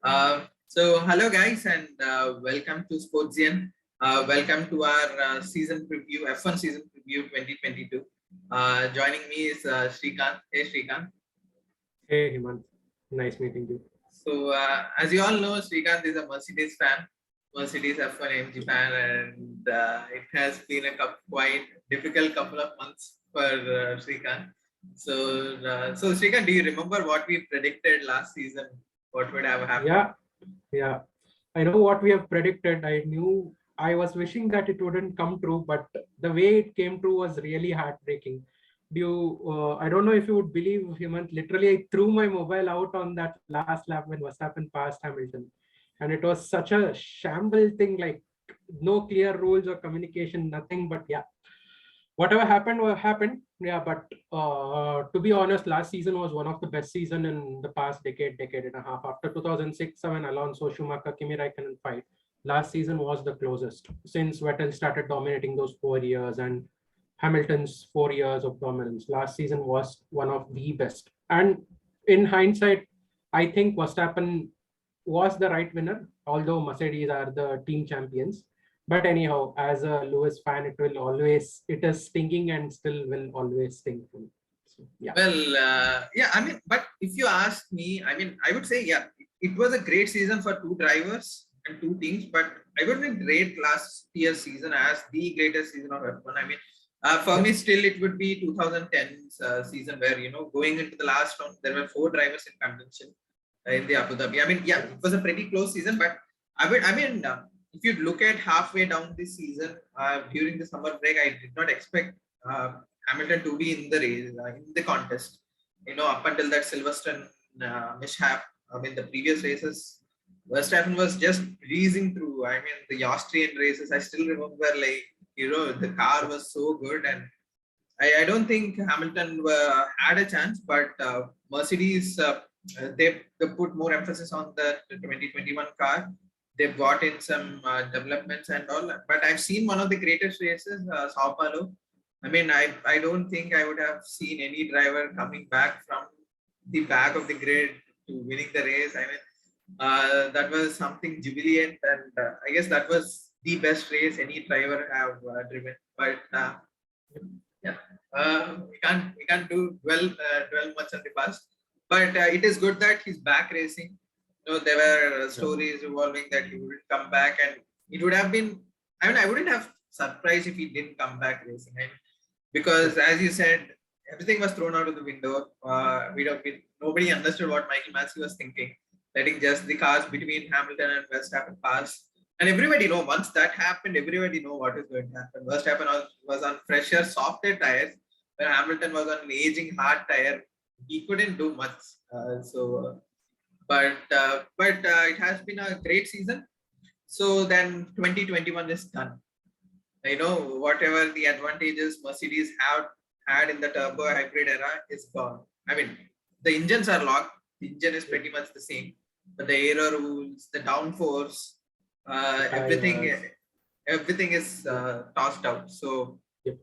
Hello guys, and welcome to Sportzian. Welcome to our season preview, F1 season preview 2022. Joining me is Shrikant. Hey Shrikant. Hey Hemant, nice meeting you. So as you all know, Shrikant is a Mercedes fan, Mercedes F1 AMG fan, and it has been a quite difficult couple of months for Shrikant. So Shrikant, do you remember what we predicted last season? What would have happened? Yeah. I know what we have predicted. I was wishing that it wouldn't come true, but the way it came true was really heartbreaking. I don't know if you would believe, Hemant, literally I threw my mobile out on that last lap when Verstappen passed Hamilton. And it was such a shamble thing, like no clear rules or communication, nothing, but yeah. Whatever happened. Yeah, but to be honest, last season was one of the best season in the past decade and a half. After 2006, when Alonso, Schumacher, Kimi Raikkonen fight, last season was the closest since Vettel started dominating those 4 years and Hamilton's 4 years of dominance. Last season was one of the best. And in hindsight, I think Verstappen was the right winner, although Mercedes are the team champions. But anyhow, as a Lewis fan, it is stinging and still will always sting for me. So, yeah. Well, but if you ask me, I would say, it was a great season for two drivers and two teams, but I wouldn't rate last year's season as the greatest season of F1. For me, still, it would be 2010's season where, going into the last round, there were four drivers in contention in the Abu Dhabi. It was a pretty close season, but if you look at halfway down this season, during the summer break, I did not expect Hamilton to be in the race, in the contest. Up until that Silverstone mishap, the previous races, Verstappen was just breezing through. The Austrian races, I still remember, the car was so good, and I don't think Hamilton had a chance, but Mercedes, they put more emphasis on the 2021 car. They've brought in some developments and all, but I've seen one of the greatest races, Sao Paulo. I don't think I would have seen any driver coming back from the back of the grid to winning the race. That was something jubilant, and I guess that was the best race any driver have driven. But we can't dwell much on the past. But it is good that he's back racing. There were stories evolving that he would come back, and it would have been. I wouldn't have surprised if he didn't come back racing, because as you said, everything was thrown out of the window. Nobody understood what Michael Massey was thinking, letting just the cars between Hamilton and Verstappen pass. And everybody once that happened, everybody know what is going to happen. Verstappen was on fresher, softer tires, where Hamilton was on an aging hard tire. He couldn't do much. But it has been a great season. So then 2021 is done. Whatever the advantages Mercedes have had in the turbo hybrid era is gone. The engines are locked. The engine is pretty much the same, but the aero rules, the downforce, everything is tossed out. So yep.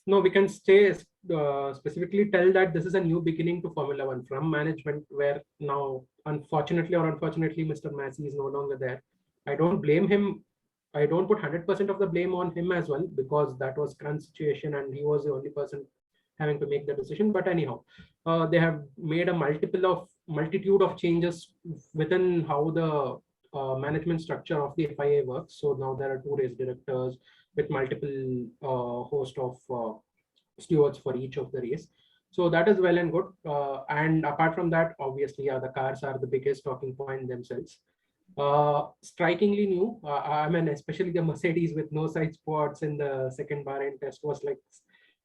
No, we can specifically tell that this is a new beginning to Formula One from management, where now, unfortunately, Mr. Massey is no longer there. I don't blame him. I don't put 100% of the blame on him as well, because that was current situation and he was the only person having to make the decision. But anyhow, they have made a multitude of changes within how the management structure of the FIA works. So now there are two race directors with multiple host of stewards for each of the race. So that is well and good. And apart from that, obviously, the cars are the biggest talking point themselves. Strikingly new. Especially the Mercedes with no side spots in the second Bahrain test was like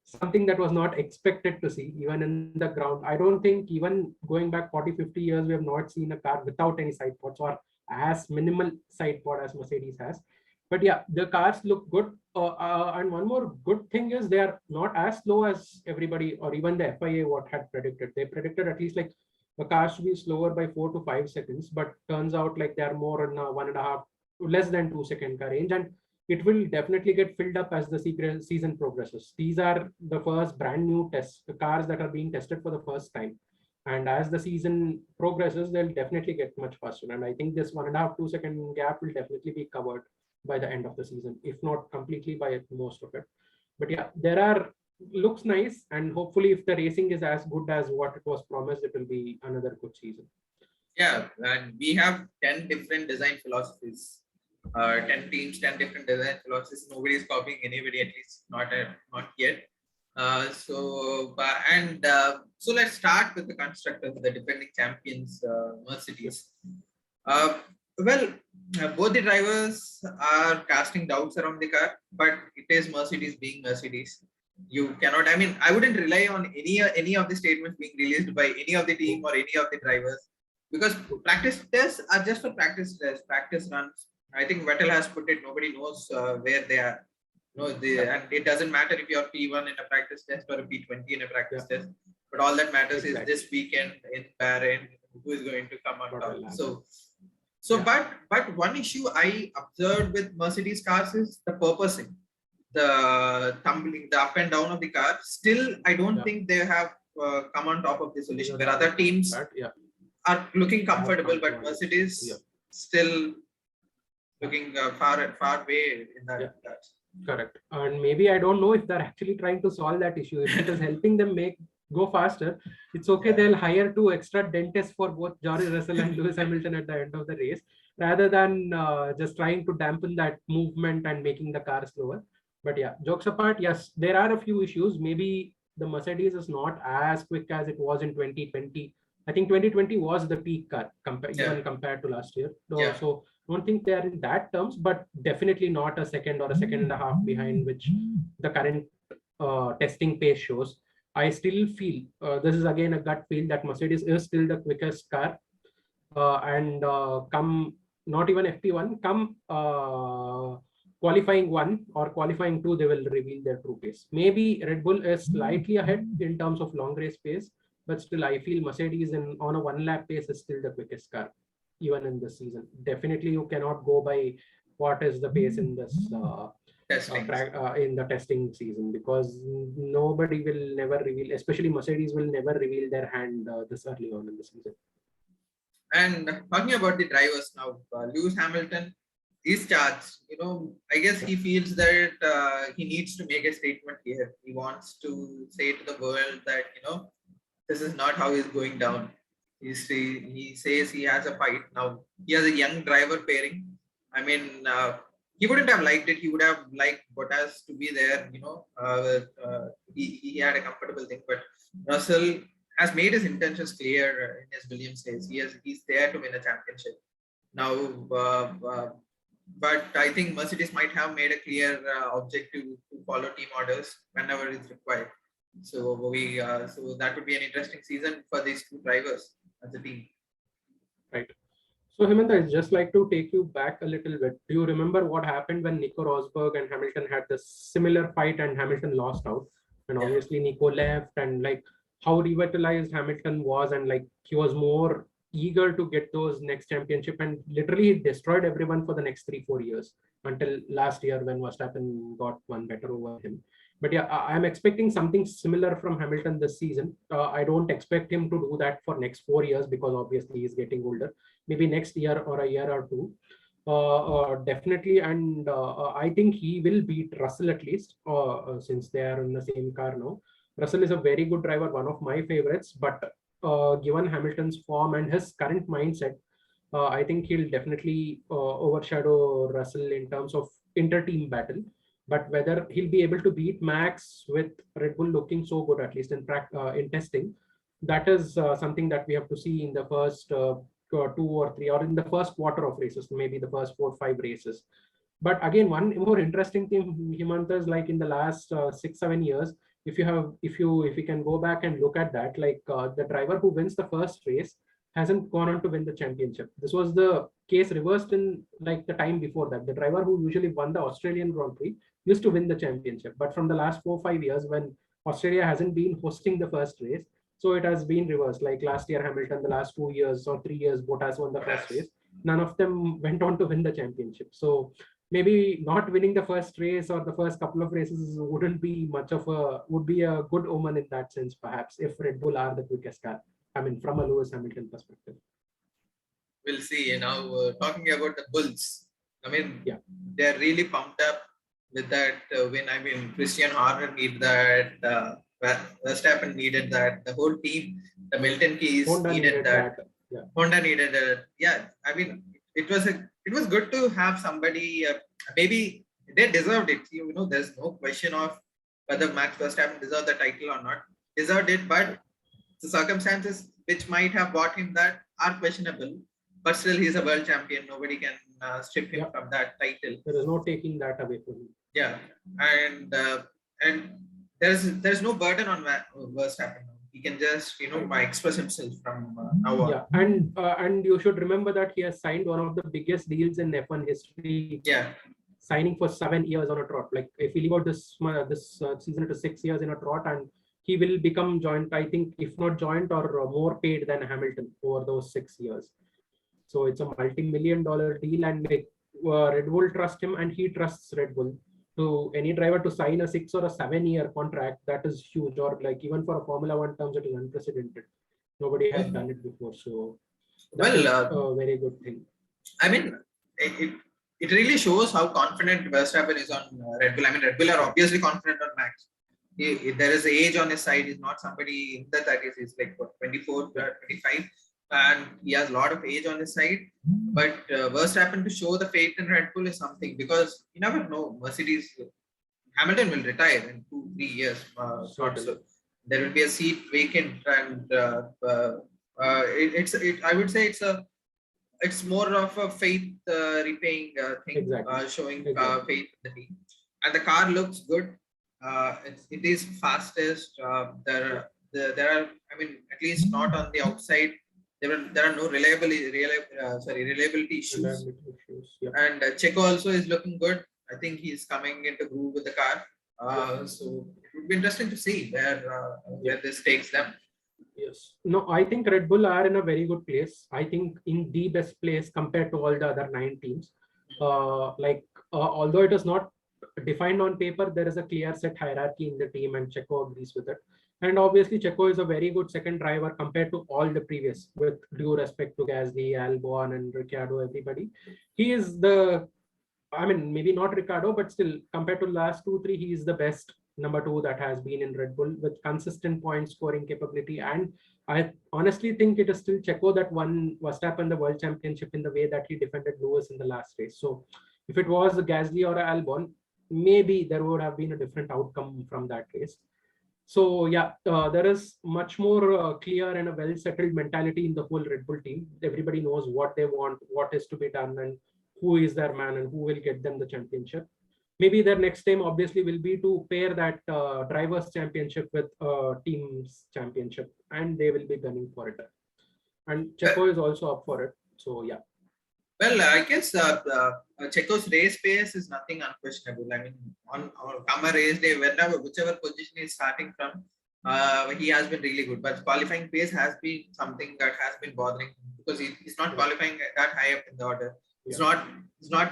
something that was not expected to see, even in the ground. I don't think, even going back 40-50 years, we have not seen a car without any side pods or as minimal side pod as Mercedes has. But yeah, the cars look good. And one more good thing is they are not as slow as everybody or even the FIA had predicted. They predicted at least like the cars to be slower by 4 to 5 seconds, but turns out like they are more in 1.5, less than 2 second car range. And it will definitely get filled up as the season progresses. These are the first brand new tests, the cars that are being tested for the first time. And as the season progresses, they'll definitely get much faster. And I think this 1.5 2 second gap will definitely be covered by the end of the season, if not completely by most of it. But yeah, there are looks nice, and hopefully, if the racing is as good as what it was promised, it will be another good season. Yeah, and we have 10 different design philosophies. 10 teams, 10 different design philosophies. Nobody is copying anybody, at least not yet. So let's start with the constructors, the defending champions, Mercedes. Well, both the drivers are casting doubts around the car, but it is Mercedes being Mercedes. You cannot. I mean, I wouldn't rely on any of the statements being released by any of the team or any of the drivers, because practice tests are just for practice tests, practice runs. I think Vettel has put it. Nobody knows where they are. No, and it doesn't matter if you're P1 in a practice test or a P20 in a practice test. But all that matters is this weekend in Bahrain, who is going to come on top. But one issue I observed with Mercedes cars is the purposing, the tumbling, the up and down of the car. Still, I don't think they have come on top of the solution where other teams are looking comfortable, but Mercedes still looking far way in that. Correct. And maybe I don't know if they're actually trying to solve that issue. If it is helping them go faster, it's okay. They'll hire 2 extra dentists for both George Russell and Lewis Hamilton at the end of the race, rather than just trying to dampen that movement and making the car slower. But yeah, jokes apart, yes, there are a few issues. Maybe the Mercedes is not as quick as it was in 2020. I think 2020 was the peak car even compared to last year. So I don't think they are in that terms, but definitely not a second or a second and a half behind, which the current testing pace shows. I still feel this is again a gut feel that Mercedes is still the quickest car, and come not even FP1, come qualifying 1 or qualifying 2, they will reveal their true pace. Maybe Red Bull is slightly ahead in terms of long race pace, but still I feel Mercedes on a 1 lap pace is still the quickest car, even in this season. Definitely you cannot go by what is the pace in this in the testing season, because nobody will never reveal, especially Mercedes will never reveal their hand this early on in the season. And talking about the drivers now, Lewis Hamilton is charged. I guess he feels that he needs to make a statement here. He wants to say to the world that this is not how he's going down. He says he has a fight now. He has a young driver pairing. I mean, he wouldn't have liked it. He would have liked Bottas to be there. He had a comfortable thing, but Russell has made his intentions clear in his Williams days. He's there to win a championship now. But I think Mercedes might have made a clear objective to follow team orders whenever it's required. So so that would be an interesting season for these 2 drivers as a team. Right. So Hemant, I'd just like to take you back a little bit. Do you remember what happened when Nico Rosberg and Hamilton had this similar fight and Hamilton lost out? And obviously Nico left, and like how revitalized Hamilton was, and like he was more eager to get those next championship, and literally destroyed everyone for the next 3-4 years until last year when Verstappen got one better over him. But yeah, I'm expecting something similar from Hamilton this season. I don't expect him to do that for next 4 years, because obviously he's getting older. Maybe next year or a year or 2. Definitely, and I think he will beat Russell at least, since they are in the same car now. Russell is a very good driver, one of my favorites, but given Hamilton's form and his current mindset, I think he'll definitely overshadow Russell in terms of inter-team battle. But whether he'll be able to beat Max with Red Bull looking so good, at least in testing, that is something that we have to see in the first 2 or 3, or in the first quarter of races, maybe the first 4 or 5 races. But again, one more interesting thing, Himanta, is like in the last 6-7 years, if you can go back and look at that, like the driver who wins the first race hasn't gone on to win the championship. This was the case reversed in like the time before that. The driver who usually won the Australian Grand Prix used to win the championship. But from the last 4-5 years, when Australia hasn't been hosting the first race, so it has been reversed. Like last year, Hamilton, the last 2 years or 3 years, Bottas won the first race. None of them went on to win the championship. So maybe not winning the first race or the first couple of races would be a good omen in that sense, perhaps, if Red Bull are the quickest car. I mean, from a Lewis Hamilton perspective. We'll see. Talking about the Bulls, I mean, Yeah. they're really pumped up with that win. I mean, Christian Horner needed that. Verstappen needed that. The whole team, the Milton Keys Honda needed that. Yeah. Honda needed it. Yeah, I mean, it was good to have somebody. Maybe they deserved it. There's no question of whether Max Verstappen deserved the title or not. Deserved it, but the circumstances which might have bought him that are questionable. But still, he's a world champion. Nobody can strip him from that title. There is no taking that away from him. Yeah, and there's no burden on Verstappen. He can just express himself from now on. Yeah, and you should remember that he has signed one of the biggest deals in F1 history. Yeah, signing for 7 years on a trot. Like if we leave out this season to 6 years in a trot, and he will become joint, I think, if not joint or more paid than Hamilton over those 6 years. So it's a multi-million-dollar deal, and Red Bull trust him, and he trusts Red Bull. To any driver to sign a 6 or a 7 year contract, that is huge. Or like even for a Formula One terms, it is unprecedented. Nobody has done it before. So that's a very good thing. I mean, it really shows how confident Verstappen is on Red Bull. I mean, Red Bull are obviously confident on Max. There is age on his side. He's not somebody in the 30s. He's like 24, 25. And he has a lot of age on his side. But Verstappen to show the faith in Red Bull is something, because you never know. Hamilton will retire in 2-3 years. So there will be a seat vacant, and I would say it's more of a faith repaying thing, exactly. Showing faith in the team. And the car looks good. It is fastest. There are, I mean, at least not on the outside. There are no reliability issues. Yeah. And Checo also is looking good. I think he's coming into groove with the car. So it would be interesting to see where this takes them. Yes. No, I think Red Bull are in a very good place. I think in the best place compared to all the other 9 teams. Although it is not defined on paper, there is a clear set hierarchy in the team, and Checo agrees with it. And obviously, Checo is a very good second driver compared to all the previous, with due respect to Gasly, Albon, and Ricciardo, everybody. He is maybe not Ricciardo, but still, compared to the last 2-3, he is the best number 2 that has been in Red Bull, with consistent point scoring capability. And I honestly think it is still Checo that won Verstappen the World Championship in the way that he defended Lewis in the last race. So if it was Gasly or Albon, maybe there would have been a different outcome from that race. So yeah, there is much more clear and a well-settled mentality in the whole Red Bull team. Everybody knows what they want, what is to be done, and who is their man and who will get them the championship. Maybe their next aim obviously will be to pair that drivers championship with teams championship, and they will be gunning for it. And Checo is also up for it. So yeah. Well, I guess Checo's race pace is nothing unquestionable. I mean, on come a race day, whichever position he's starting from, he has been really good. But qualifying pace has been something that has been bothering him, because he's not qualifying that high up in the order. He's not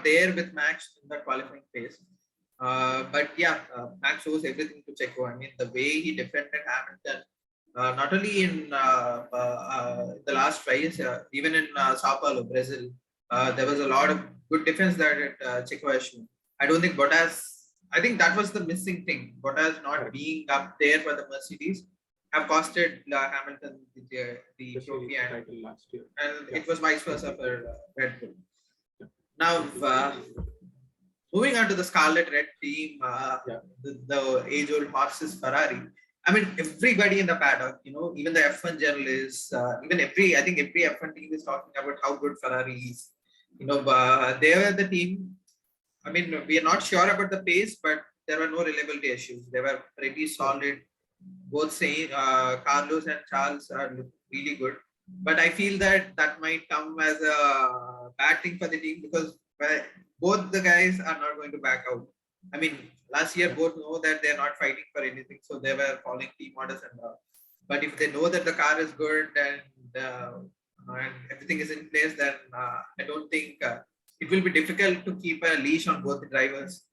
there with Max in that qualifying pace. But yeah, Max shows everything to Checo. I mean, the way he defended Hamilton, not only in the last race, even in Sao Paulo, Brazil. There was a lot of good defense that Checo has shown. I don't think I think that was the missing thing. Bottas not being up there for the Mercedes have costed Hamilton the trophy, and last year. And it was vice versa for Red Bull. Now, moving on to the Scarlet Red team, the age-old horses Ferrari. I mean, everybody in the paddock, even the F1 journalists, I think every F1 team is talking about how good Ferrari is. They were the team. I mean, we are not sure about the pace, but there were no reliability issues. They were pretty solid. Both Carlos and Charles are really good. But I feel that might come as a bad thing for the team, because both the guys are not going to back out. I mean, last year both know that they're not fighting for anything, so they were following team orders and all. But if they know that the car is good and everything is in place, then I don't think it will be difficult to keep a leash on both the drivers,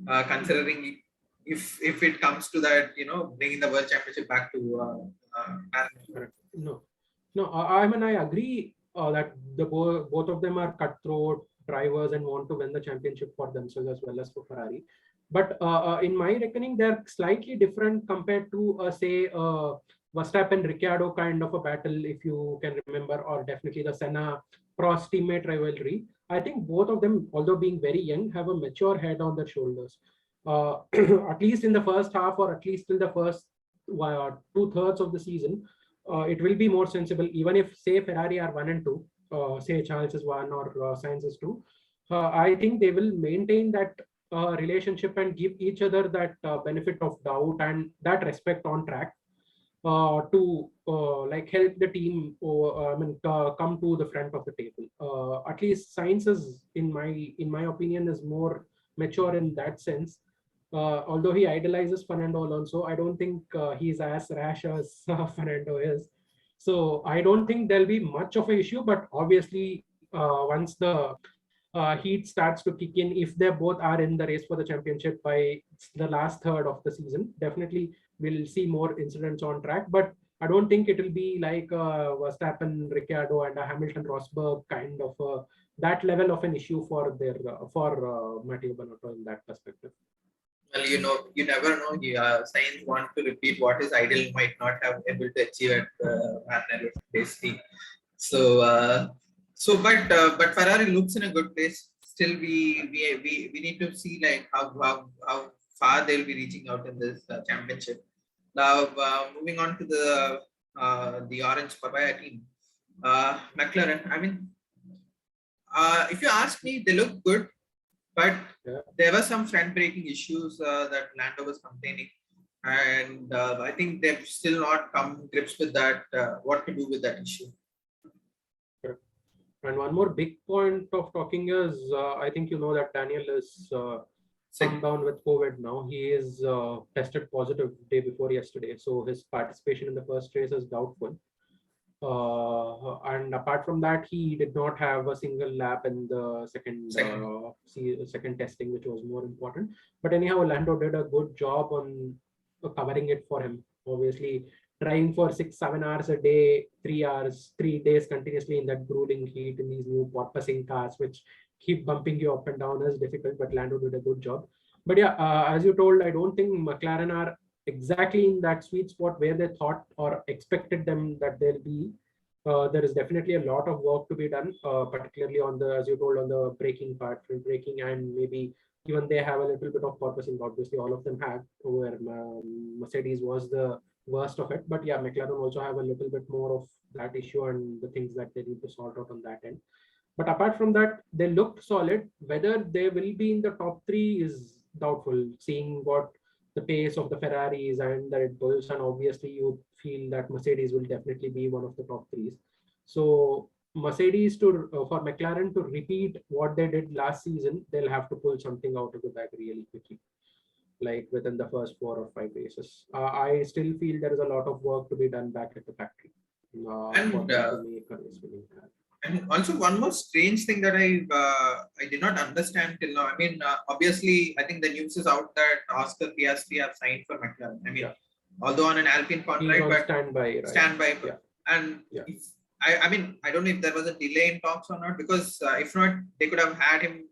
considering if it comes to that, bringing the World Championship back to no. No, I mean, I agree that both of them are cutthroat drivers and want to win the championship for themselves as well as for Ferrari. But in my reckoning, they're slightly different compared to, say, Verstappen Ricciardo kind of a battle, if you can remember, or definitely the Senna Prost teammate rivalry. I think both of them, although being very young, have a mature head on their shoulders. At least in the first half, or at least in the first 2/3 of the season, it will be more sensible, even if say Ferrari are 1 and 2, say Charles is 1 or Sainz is 2. I think they will maintain that relationship and give each other that benefit of doubt and that respect on track to like help the team come to the front of the table. At least Sainz is, in my opinion, is more mature in that sense. Although he idolizes Fernando Alonso, I don't think he's as rash as Fernando is. So I don't think there'll be much of an issue. But obviously, once the heat starts to kick in, if they both are in the race for the championship by the last third of the season, definitely we'll see more incidents on track. But I don't think it will be like Verstappen, Ricciardo, and a Hamilton Rosberg kind of that level of an issue for their Matteo Binotto in that perspective. Well, you never know. Science want to repeat what is ideal might not have able to achieve at Warner basically. So, but Ferrari looks in a good place. Still, we need to see like how far they'll be reaching out in this championship. Now, moving on to the orange papaya team, McLaren. I mean, if you ask me, they look good. But there were some front-breaking issues that Lando was complaining, and I think they've still not come grips with that. What to do with that issue? And one more big point of talking is, I think you know that Daniel is come down with COVID now. He is tested positive day before yesterday, so his participation in the first race is doubtful. And apart from that, he did not have a single lap in the second testing, which was more important. But anyhow, Lando did a good job on covering it for him. Obviously, driving for 6-7 hours a day, 3 hours, 3 days continuously in that grueling heat in these new porpoising cars, which keep bumping you up and down, is difficult. But Lando did a good job. But yeah, as you told, I don't think McLaren are exactly in that sweet spot where they thought or expected them that they'll be. There is definitely a lot of work to be done, particularly on the, as you told, on the braking part, front braking, and maybe even they have a little bit of purposing. Obviously, all of them have, where Mercedes was the worst of it. But yeah, McLaren also have a little bit more of that issue and the things that they need to sort out on that end. But apart from that, they looked solid. Whether they will be in the top 3 is doubtful, seeing what the pace of the Ferraris and the Red Bulls, and obviously you feel that Mercedes will definitely be one of the top 3s. So Mercedes for McLaren to repeat what they did last season, they'll have to pull something out of the bag really quickly, like within the first 4 or 5 races. I still feel there is a lot of work to be done back at the factory. And also one more strange thing that I did not understand till now. I mean, obviously, I think the news is out that Oscar Piastri have signed for McLaren. I mean, although on an Alpine contract, but standby, right? Standby. Yeah. And if, I mean, I don't know if there was a delay in talks or not, because if not, they could have had him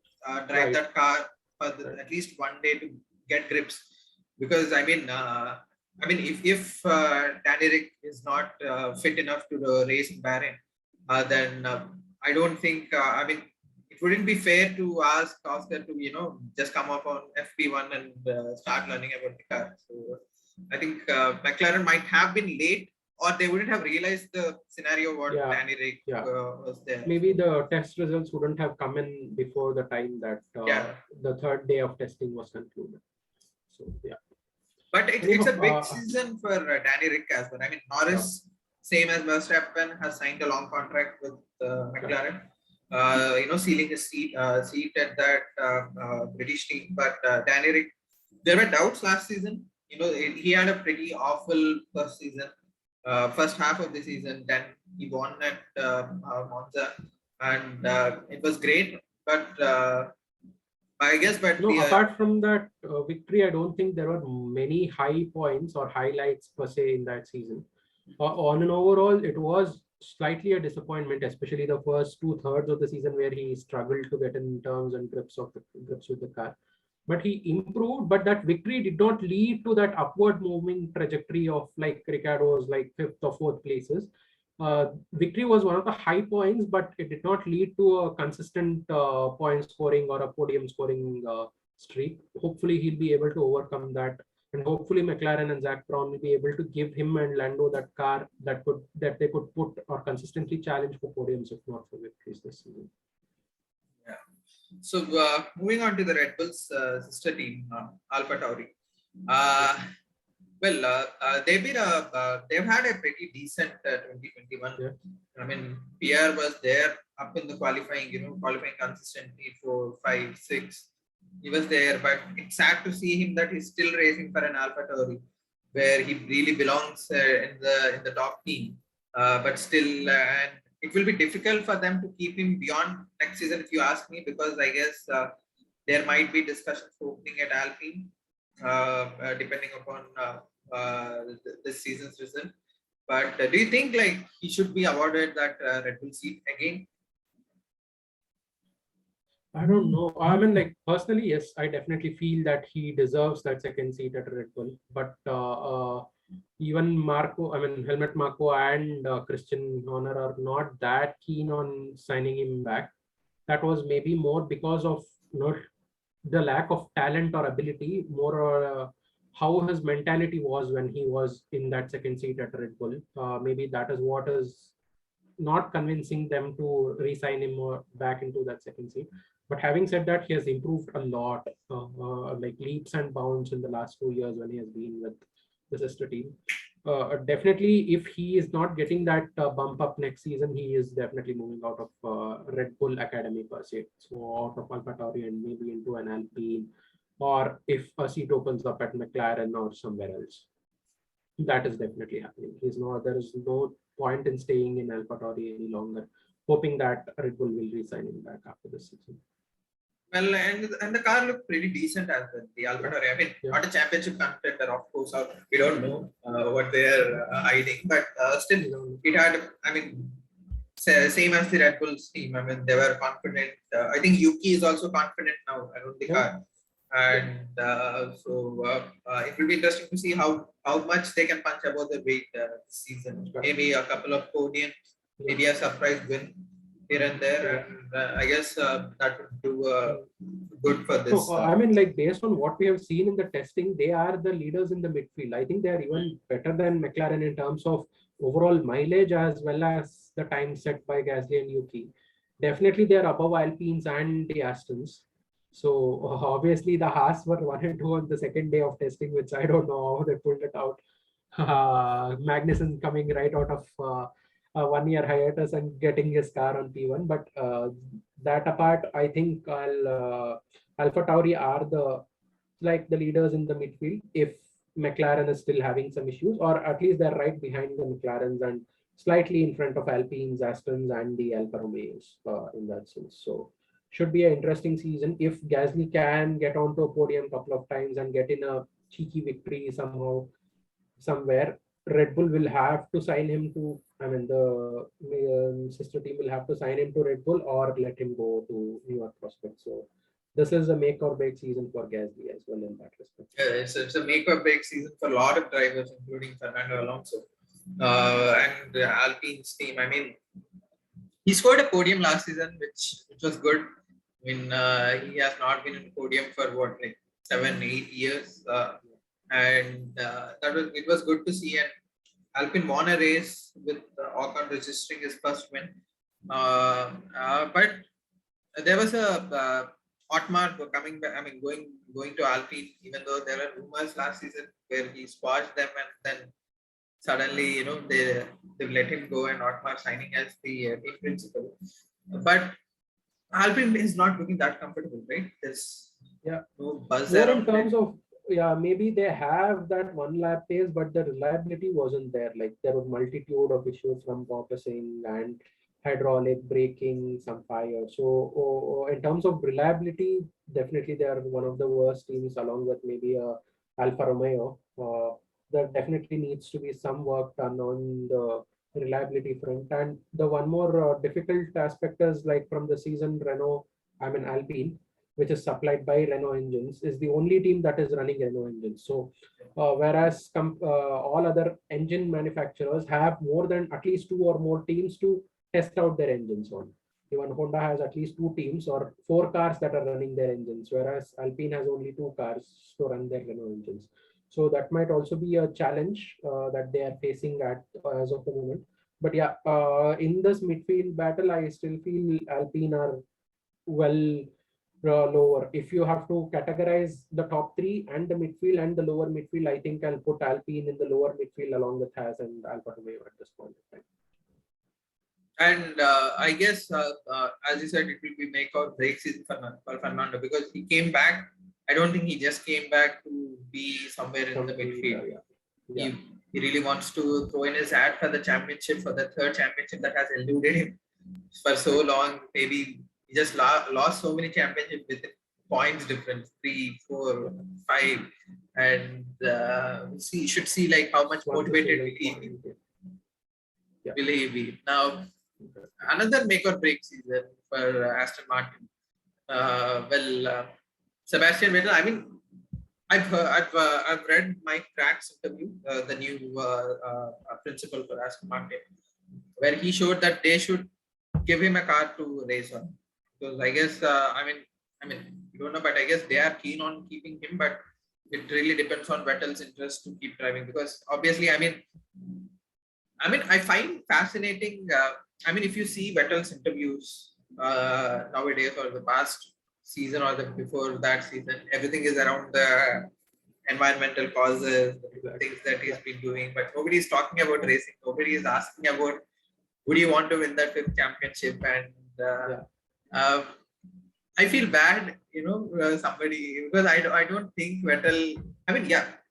drive that car for at least one day to get grips. Because I mean, if Danny Rick is not fit enough to race in Bahrain, then I don't think, it wouldn't be fair to ask Oscar to, just come up on FP1 and start learning about the car. So I think McLaren might have been late, or they wouldn't have realized the scenario what Danny Rick was there. Maybe the test results wouldn't have come in before the time that the third day of testing was concluded. So, yeah. But it's a big season for Danny Rick as well. I mean, Norris, same as Verstappen, has signed a long contract with McLaren. Sealing his seat at that British team. But Danny Rick, there were doubts last season. He had a pretty awful first season, first half of the season. Then he won at Monza, and it was great. But I guess, but no. Apart from that victory, I don't think there were many high points or highlights per se in that season. On an overall, it was slightly a disappointment, especially the first 2/3 of the season where he struggled to get in terms and grips with the car. But he improved, but that victory did not lead to that upward moving trajectory of like Ricciardo's like fifth or fourth places. Victory was one of the high points, but it did not lead to a consistent point scoring or a podium scoring streak. Hopefully, he'll be able to overcome that, and hopefully, McLaren and Zach Brown will be able to give him and Lando that car that they could put or consistently challenge for podiums, if not for victories this season. Yeah. So moving on to the Red Bull's sister team, AlphaTauri. They've had a pretty decent 2021. Yeah. I mean, Pierre was there up in the qualifying, qualifying consistently 4, 5, 6. He was there, but it's sad to see him that he's still racing for an AlphaTauri, where he really belongs in the top team. But still, and it will be difficult for them to keep him beyond next season, if you ask me, because I guess there might be discussions opening at Alpine, depending upon this season's result. But do you think like he should be awarded that Red Bull seat again? I don't know. I mean, like personally, yes, I definitely feel that he deserves that second seat at Red Bull. But even Helmut Marko and Christian Horner are not that keen on signing him back. That was maybe more because of not the lack of talent or ability, more how his mentality was when he was in that second seat at Red Bull. Maybe that is what is not convincing them to re-sign him or back into that second seat. But having said that, he has improved a lot, like leaps and bounds in the last 2 years when he has been with the sister team. Definitely, if he is not getting that bump up next season, he is definitely moving out of Red Bull Academy per se. So out of AlphaTauri and maybe into an Alpine, or if a seat opens up at McLaren or somewhere else. That is definitely happening. There is no point in staying in AlphaTauri any longer, hoping that Red Bull will re-sign him back after this season. Well, and the car looked pretty decent as well. The AlphaTauri, I mean, not a championship contender, of course. We don't know what they're hiding, but still, it had. I mean, same as the Red Bull's team. I mean, they were confident. I think Yuki is also confident now around the car, and it will be interesting to see how much they can punch above the weight this season. Maybe a couple of podiums, maybe a surprise win here and there, and I guess that would do good for this. I mean, like based on what we have seen in the testing, they are the leaders in the midfield. I think they are even better than McLaren in terms of overall mileage as well as the time set by Gasly and Yuki. Definitely, they are above Alpines and the Astons. So obviously, the Haas were 1 and 2 on the second day of testing, which I don't know how they pulled it out. Magnussen coming right out of 1 year hiatus and getting his car on P1. But that apart, I think AlphaTauri are the leaders in the midfield. If McLaren is still having some issues, or at least they're right behind the McLarens and slightly in front of Alpines, Astons, and the Alfa Romeos in that sense. So should be an interesting season if Gasly can get onto a podium a couple of times and get in a cheeky victory somehow somewhere. Red Bull will have to sign him to, the sister team will have to sign him to Red Bull or let him go to newer prospects. So this is a make or break season for Gasly as well in that respect. Yeah, it's a make or break season for a lot of drivers, including Fernando Alonso and the Alpine's team. I mean, he scored a podium last season, which was good. I mean, he has not been in the podium for 7, 8 years. And it was good to see. And Alpine won a race with Ocon registering his first win. But there was a Otmar coming back. I mean, going to Alpine, even though there were rumors last season where he squashed them, and then suddenly, they let him go, and Otmar signing as the team principal. But Alpine is not looking that comfortable, right? There's no buzz there around in terms of. Yeah, maybe they have that 1 lap pace, but the reliability wasn't there. Like there was multitude of issues from porpoising and hydraulic braking, some fire. So in terms of reliability, definitely they are one of the worst teams, along with maybe Alfa Romeo. There definitely needs to be some work done on the reliability front. And the one more difficult aspect is like from the season Alpine, which is supplied by Renault engines, is the only team that is running Renault engines. So whereas all other engine manufacturers have more than at least two or more teams to test out their engines on. Even Honda has at least two teams or four cars that are running their engines, whereas Alpine has only two cars to run their Renault engines. So that might also be a challenge that they are facing at as of the moment. But yeah, in this midfield battle, I still feel Alpine are well lower. If you have to categorize the top three and the midfield and the lower midfield, I think I'll put Alpine in the lower midfield along with Haas and Alfa Romeo at this point in time. And I guess, as you said, it will be make or break season for Fernando, because he came back. I don't think he just came back to be somewhere in the midfield. Yeah. He really wants to throw in his hat for the championship, for the third championship that has eluded him for so long. Maybe he just lost so many championships with points difference, 3, 4, 5, and you should see like how much motivated will he be. Now, another make or break season for Aston Martin. Sebastian Vettel. I mean, I've read Mike Crack's interview, the new principal for Aston Martin, where he showed that they should give him a car to race on. Because I guess you don't know, but I guess they are keen on keeping him. But it really depends on Vettel's interest to keep driving, because obviously, I find fascinating. If you see Vettel's interviews nowadays or the past season or the before that season, everything is around the environmental causes, things that he's been doing. But nobody is talking about racing. Nobody is asking about would you want to win that 5th championship. And I feel bad, somebody, because I don't think Vettel.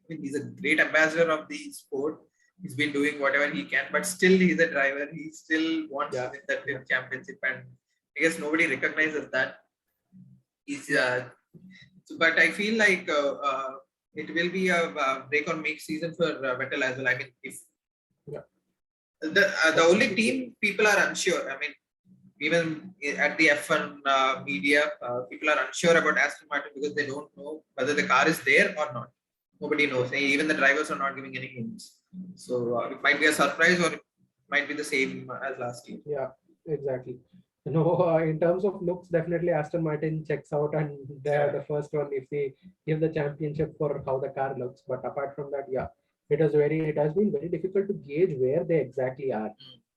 He's a great ambassador of the sport. He's been doing whatever he can, but still he's a driver. He still wants to win that 5th championship, and I guess nobody recognizes that. But I feel like it will be a break or make season for Vettel as well. If the only team people are unsure. Even at the F1 media, people are unsure about Aston Martin because they don't know whether the car is there or not. Nobody knows. Even the drivers are not giving any hints. So it might be a surprise, or it might be the same as last year. Yeah, exactly. No, in terms of looks, definitely Aston Martin checks out, and they're the first one if they give the championship for how the car looks. But apart from that, it has been very difficult to gauge where they exactly are.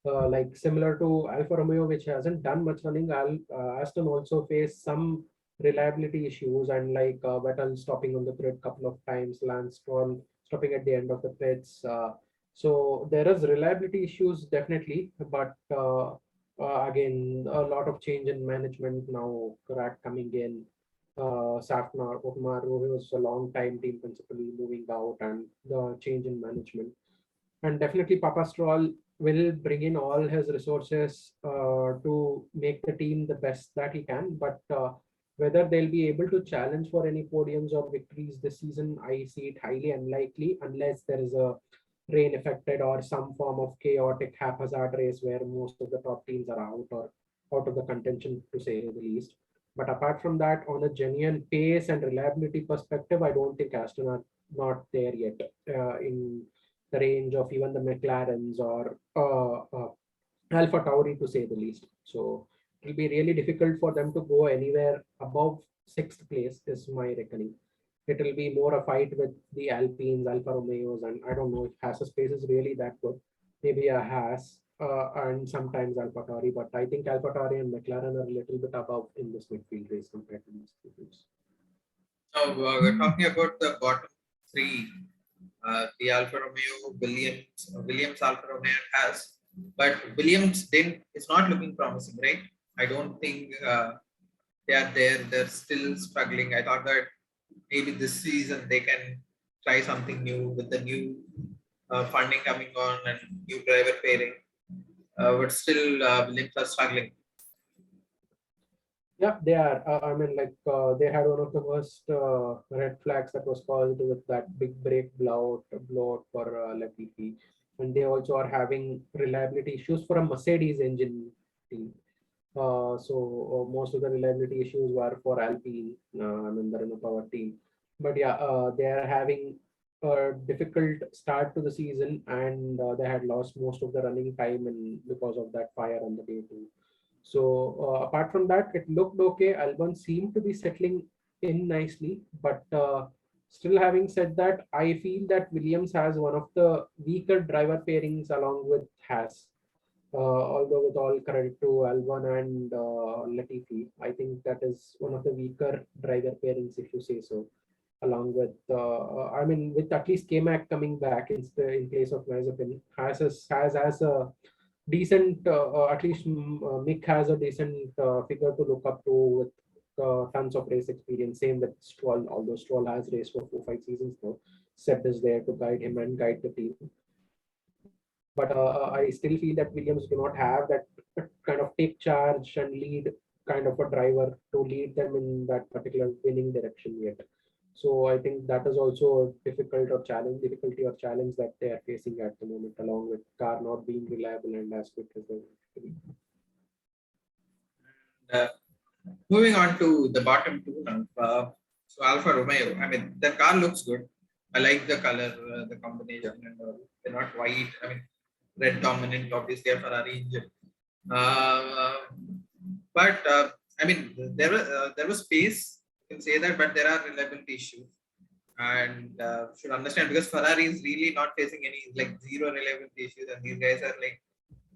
Like similar to Alfa Romeo, which hasn't done much running, Aston also faced some reliability issues, and like Vettel stopping on the grid a couple of times, Lance Stroll stopping at the end of the pits. So there is reliability issues definitely, but again, a lot of change in management now. Crack coming in, Safnar, Otmar, who was a long time team principally moving out, and the change in management. And definitely Papa Stroll will bring in all his resources to make the team the best that he can. But whether they'll be able to challenge for any podiums or victories this season, I see it highly unlikely unless there is a rain affected or some form of chaotic haphazard race where most of the top teams are out or out of the contention, to say the least. But apart from that, on a genuine pace and reliability perspective, I don't think Aston are not there yet in the range of even the McLarens or Alpha Tauri, to say the least. So it will be really difficult for them to go anywhere above 6th place, is my reckoning. It will be more a fight with the Alpines, Alfa Romeos, and I don't know if Haas's pace is really that good. Maybe a Haas and sometimes Alfa Tauri, but I think Alfa Tauri and McLaren are a little bit above in this midfield race compared to these two teams. Now we're talking about the bottom three, the Alfa Romeo, Williams, Alfa Romeo, and Haas. But Williams it's not looking promising, right? I don't think they are there. They're still struggling. I thought that maybe this season they can try something new with the new funding coming on and new driver pairing. But still, Williams are struggling. Yeah, they are. They had one of the worst red flags that was caused with that big brake blowout for Latifi. and they also are having reliability issues for a Mercedes engine team. Most of the reliability issues were for Alpine, the Renault Power team. But yeah, they are having a difficult start to the season, and they had lost most of the running time and because of that fire on the day two. So apart from that, it looked okay. Albon seemed to be settling in nicely, but still having said that, I feel that Williams has one of the weaker driver pairings along with Haas. Although with all credit to Albon and Latifi, I think that is one of the weaker driver pairings, if you say so. Along with, with at least K-Mac coming back in place of Mazepin, has a decent, at least Mick has a decent figure to look up to with tons of race experience. Same with Stroll, although Stroll has raced for 4-5 seasons now. Seb is there to guide him and guide the team. But I still feel that Williams do not have that kind of take charge and lead kind of a driver to lead them in that particular winning direction yet. So I think that is also a difficulty or challenge that they are facing at the moment, along with car not being reliable and as quick as they want to be. Moving on to the bottom two now. So Alfa Romeo, I mean, the car looks good. I like the color, the combination, and they're not white. I mean, red dominant, obviously a Ferrari engine. But I mean, there was space, you can say that, but there are reliability issues, and should understand because Ferrari is really not facing any like zero reliability issues, and these guys are like,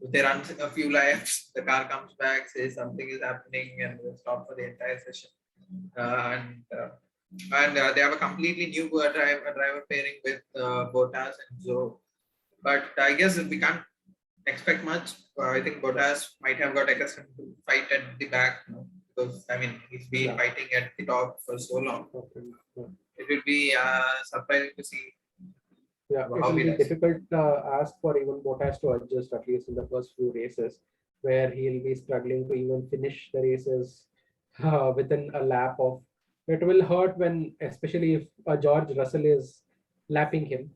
if they run a few laps, the car comes back, says something is happening, and will stop for the entire session. And they have a completely new driver pairing with Bottas and Zhou. But I guess we can't expect much. I think Bottas might have got accustomed to fight at the back, because I mean he's been fighting at the top for so long. It will be surprising to see. Yeah, it will be difficult ask for even Bottas to adjust, at least in the first few races, where he'll be struggling to even finish the races within a lap of. It will hurt when, especially if George Russell is lapping him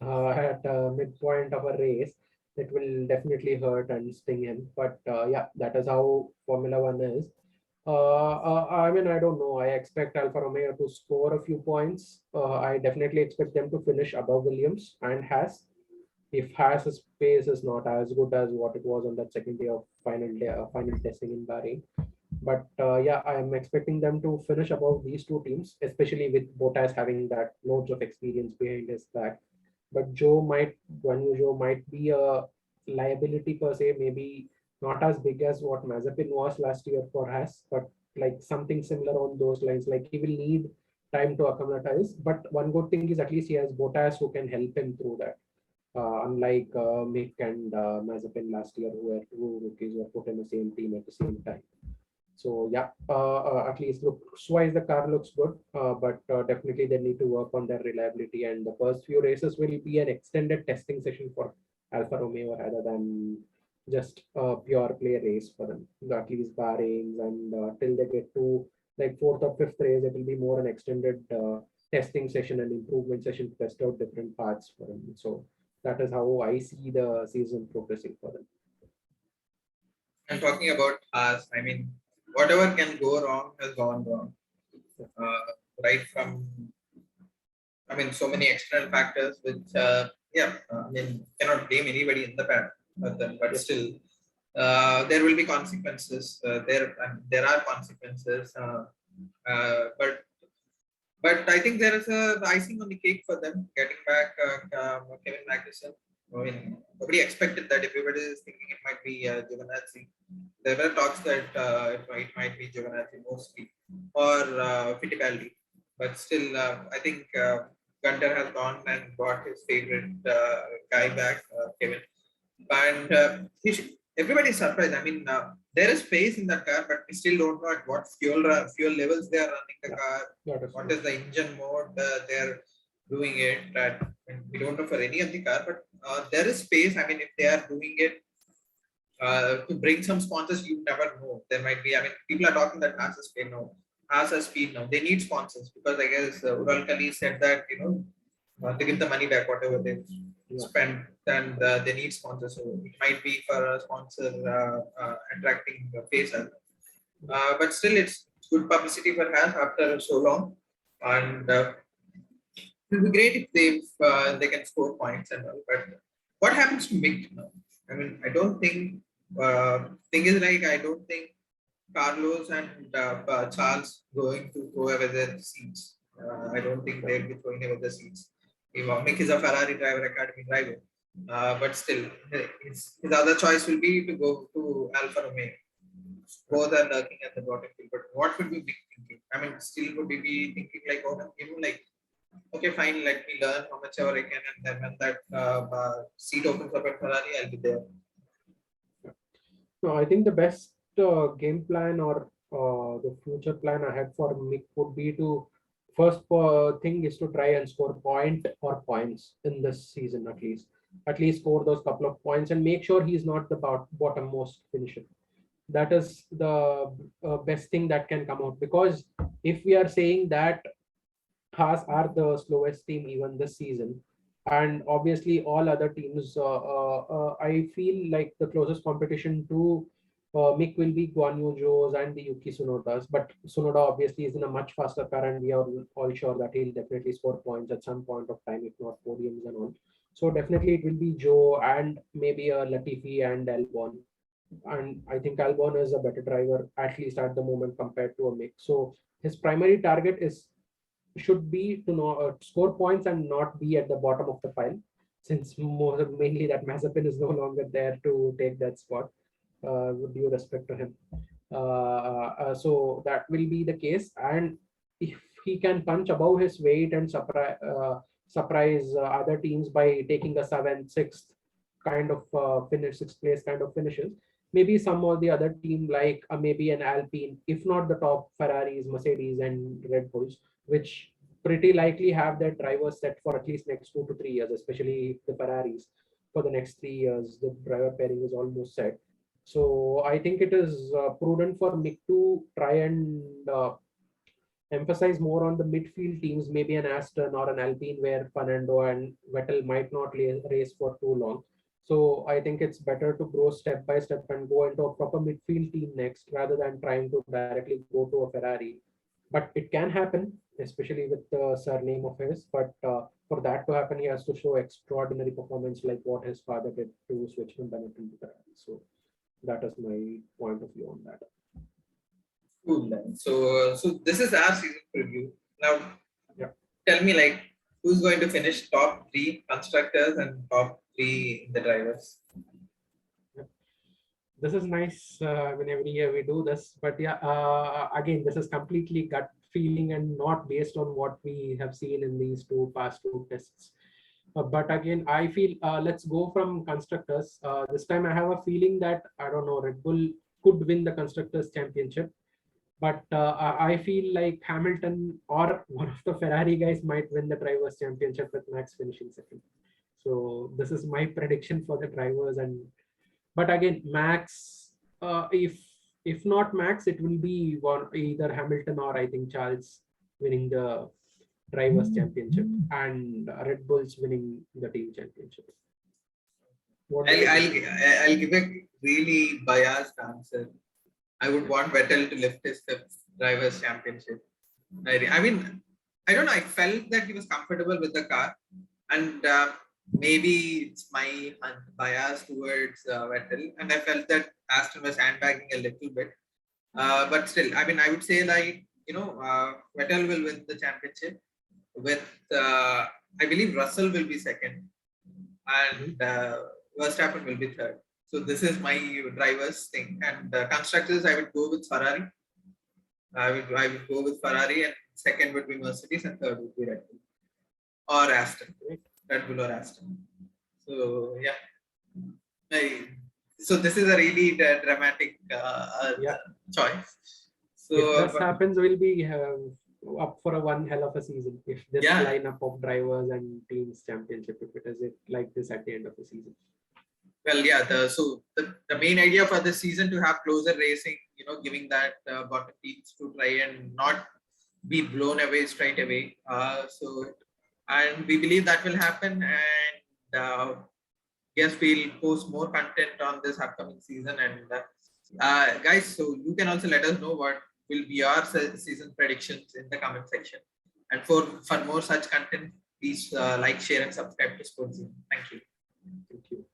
at midpoint of a race. It will definitely hurt and sting him. But yeah, that is how Formula One is. I mean, I don't know. I expect Alfa Romeo to score a few points. I definitely expect them to finish above Williams and Haas. If Haas's pace is not as good as what it was on that second day of final testing in Bahrain, but yeah, I am expecting them to finish above these two teams, especially with Bottas having that loads of experience behind his back. But Guan Yu Zhou might be a liability per se, maybe not as big as what Mazepin was last year for Haas, but like something similar on those lines. Like he will need time to acclimatize. But one good thing is at least he has Bottas who can help him through that. Unlike Mick and Mazepin last year, who were two rookies were put in the same team at the same time. So yeah, at least looks-wise the car looks good, but definitely they need to work on their reliability. And the first few races will be an extended testing session for Alfa Romeo rather than just a pure play race for them. At least Bahrain and till they get to like fourth or fifth race, it will be more an extended testing session and improvement session to test out different parts for them. So that is how I see the season progressing for them. And talking about us, I mean, whatever can go wrong has gone wrong. Right from, I mean, so many external factors, which, I mean, cannot blame anybody in the past, but still, there will be consequences. There are consequences, but I think there is the icing on the cake for them getting back Kevin Magnussen. I mean, nobody expected that. Everybody is thinking it might be Giovinazzi. There were talks that it might be Giovinazzi mostly or Fittipaldi, but still, I think Gunter has gone and brought his favorite guy back, Kevin. And everybody's surprised. I mean, there is space in the car, but we still don't know at what fuel levels they are running the car. What is the engine mode they're doing it at? And we don't know for any of the car, but there is space. I mean, if they are doing it to bring some sponsors, you never know. There might be. I mean, people are talking that Haas has speed now. They need sponsors because I guess Ural Kali said that to give the money back, whatever they've spent, and they need sponsors. So it might be for a sponsor attracting faces. But still, it's good publicity for us after so long. And it will be great if they can score points and all. But what happens to Mick now? I mean, I don't think. Thing is, like, I don't think Carlos and Charles going to throw away their seats. I don't think they'll be throwing away the seats. Mick is a Ferrari driver, academy driver. But still, his other choice will be to go to Alfa Romeo. Both are lurking at the bottom field. But what would we be thinking? I mean, still would we be thinking like, oh, like, okay, fine, let me learn how much ever I can, and then when that seat opens up at Ferrari, I'll be there. No, I think the best game plan or the future plan ahead for Mick would be to first thing is to try and score point or points in this season at least score those couple of points and make sure he's not the bottommost finisher. That is the best thing that can come out, because if we are saying that Haas are the slowest team even this season, and obviously all other teams, I feel like the closest competition to Mick will be Guan Yu Zhou's and the Yuki Tsunoda's, but Tsunoda obviously is in a much faster car, and we are all sure that he'll definitely score points at some point of time, if not podiums and all. So definitely it will be Zhou and maybe a Latifi and Albon. And I think Albon is a better driver, at least at the moment, compared to a Mick. So his primary target should be to score points and not be at the bottom of the pile, since mainly that Mazepin is no longer there to take that spot, with due respect to him. So that will be the case, and if he can punch above his weight and surprise other teams by taking a 7th, 6th kind of finish, 6th place kind of finishes, maybe some of the other team like maybe an Alpine, if not the top Ferraris, Mercedes and Red Bulls, which pretty likely have their drivers set for at least next 2 to 3 years, especially the Ferraris. For the next 3 years, the driver pairing is almost set. So I think it is prudent for Mick to try and emphasize more on the midfield teams, maybe an Aston or an Alpine, where Fernando and Vettel might not race for too long. So I think it's better to grow step by step and go into a proper midfield team next, rather than trying to directly go to a Ferrari. But it can happen, especially with the surname of his. But for that to happen, he has to show extraordinary performance like what his father did to switch from Benetton to Ferrari. So that is my point of view on that. Cool. Then. So this is our season preview. Now, yeah, tell me, like, who's going to finish top 3 constructors and top 3 in the drivers? This is nice when every year we do this, but yeah, again, this is completely gut feeling and not based on what we have seen in these past two tests. But again, I feel let's go from constructors. This time I have a feeling that, I don't know, Red Bull could win the constructors championship, but I feel like Hamilton or one of the Ferrari guys might win the drivers championship with Max finishing second. So this is my prediction for the drivers. And but again, Max, if not Max, it will be either Hamilton or I think Charles winning the drivers championship and Red Bulls winning the team championship. I'll give a really biased answer. I would want Vettel to lift his 5th drivers championship. I mean, I don't know. I felt that he was comfortable with the car, and maybe it's my bias towards Vettel, and I felt that Aston was handbagging a little bit. But still, I mean, I would say like, Vettel will win the championship. With I believe Russell will be second, and Verstappen will be third. So this is my drivers thing. And constructors, I would go with Ferrari. I would go with Ferrari, and second would be Mercedes, and third would be Red Bull or Aston. Red Bull or Aston. So yeah. So this is a really dramatic choice. So if this happens, we'll be up for one hell of a season if this lineup of drivers and teams championship, if it is like this at the end of the season. Well, yeah. The main idea for this season to have closer racing, giving that bottom teams to try and not be blown away straight away. So and we believe that will happen. And yes, we'll post more content on this upcoming season. And guys, so you can also let us know what will be your season predictions in the comment section. And for more such content, please like, share, and subscribe to Sportzian. Thank you. Thank you.